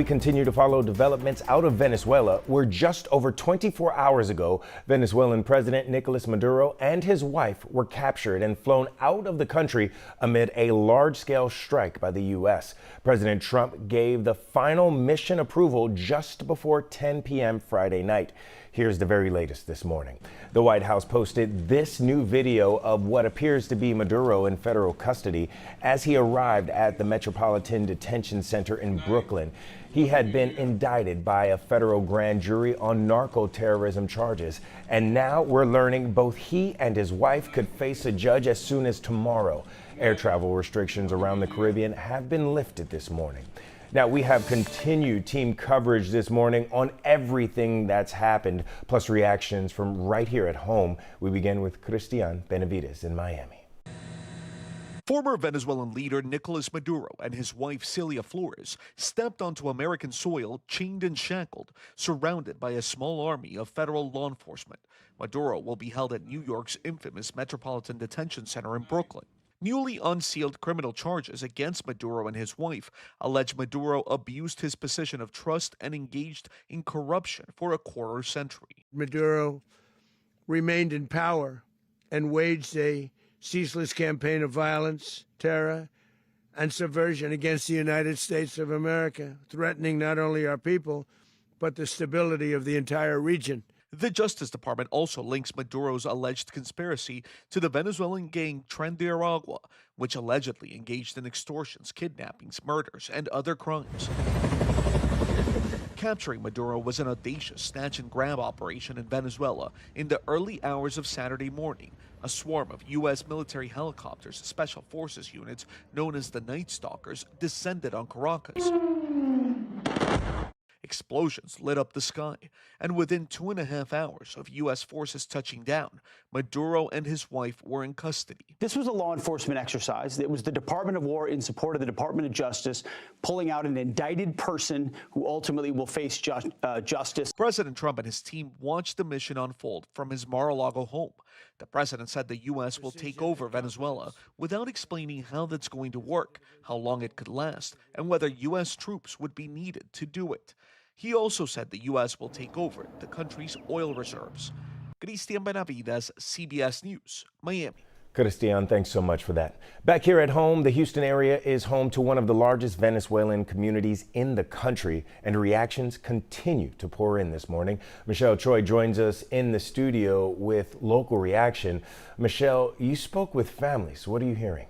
We continue to follow developments out of Venezuela, where just over 24 hours ago, Venezuelan President Nicolas Maduro and his wife were captured and flown out of the country amid a large-scale strike by the U.S. President Trump gave the final mission approval just before 10 p.m. Friday night. Here's the very latest this morning. The White House posted this new video of what appears to be Maduro in federal custody as he arrived at the Metropolitan Detention Center in Brooklyn. He had been indicted by a federal grand jury on narco-terrorism charges, and now we're learning both he and his wife could face a judge as soon as tomorrow. Air travel restrictions around the Caribbean have been lifted this morning. Now, we have continued team coverage this morning on everything that's happened, plus reactions from right here at home. We begin with Christian Benavides in Miami. Former Venezuelan leader Nicolas Maduro and his wife Celia Flores stepped onto American soil chained and shackled, surrounded by a small army of federal law enforcement. Maduro will be held at New York's infamous Metropolitan Detention Center in Brooklyn. Newly unsealed criminal charges against Maduro and his wife allege Maduro abused his position of trust and engaged in corruption for a quarter century. Maduro remained in power and waged a ceaseless campaign of violence, terror, and subversion against the United States of America, threatening not only our people, but the stability of the entire region. The Justice Department also links Maduro's alleged conspiracy to the Venezuelan gang Tren de Aragua, which allegedly engaged in extortions, kidnappings, murders, and other crimes. Capturing Maduro was an audacious snatch-and-grab operation in Venezuela in the early hours of Saturday morning. A swarm of U.S. military helicopters, special forces units known as the Night Stalkers, descended on Caracas. Explosions lit up the sky, and within 2.5 hours of U.S. forces touching down, Maduro and his wife were in custody. This was a law enforcement exercise. It was the Department of War in support of the Department of Justice pulling out an indicted person who ultimately will face justice. President Trump and his team watched the mission unfold from his Mar-a-Lago home. The president said the U.S. will take over Venezuela without explaining how that's going to work, how long it could last, and whether U.S. troops would be needed to do it. He also said the U.S. will take over the country's oil reserves. Christian Benavides, CBS News, Miami. Christian, thanks so much for that. Back here at home, the Houston area is home to one of the largest Venezuelan communities in the country, and reactions continue to pour in this morning. Michelle Choi joins us in the studio with local reaction. Michelle, you spoke with families. What are you hearing?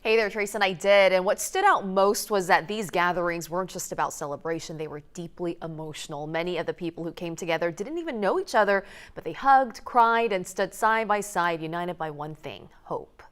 Hey there, Trace, and I did. And what stood out most was that these gatherings weren't just about celebration. They were deeply emotional. Many of the people who came together didn't even know each other, but they hugged, cried, and stood side by side, united by one thing: hope.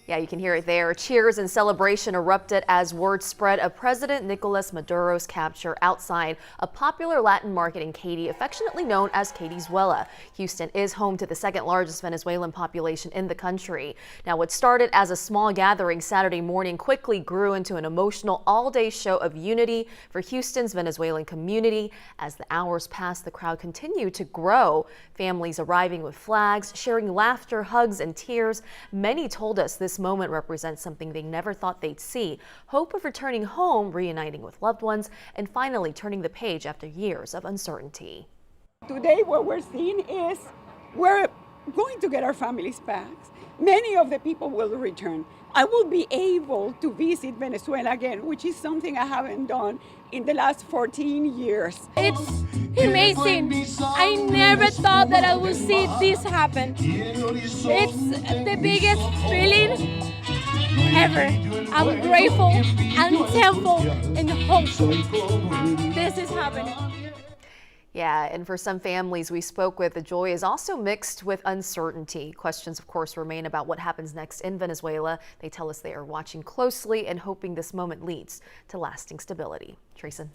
Yeah, you can hear it there. Cheers and celebration erupted as word spread of President Nicolas Maduro's capture outside a popular Latin market in Katy, affectionately known as Venezuela. Houston is home to the second largest Venezuelan population in the country. Now, what started as a small gathering Saturday morning quickly grew into an emotional all-day show of unity for Houston's Venezuelan community. As the hours passed, the crowd continued to grow. Families arriving with flags, sharing laughter, hugs, and tears. Many told us this moment represents something they never thought they'd see: hope of returning home, reuniting with loved ones, and finally turning the page after years of uncertainty. Today what we're seeing is we're going to get our families back. Many of the people will return. I will be able to visit Venezuela again, which is something I haven't done in the last 14 years. It's amazing. I never thought that I would see this happen. It's the biggest feeling ever. I'm grateful and thankful and hopeful this is happening. Yeah, and for some families we spoke with, the joy is also mixed with uncertainty. Questions, of course, remain about what happens next in Venezuela. They tell us they are watching closely and hoping this moment leads to lasting stability. Treason.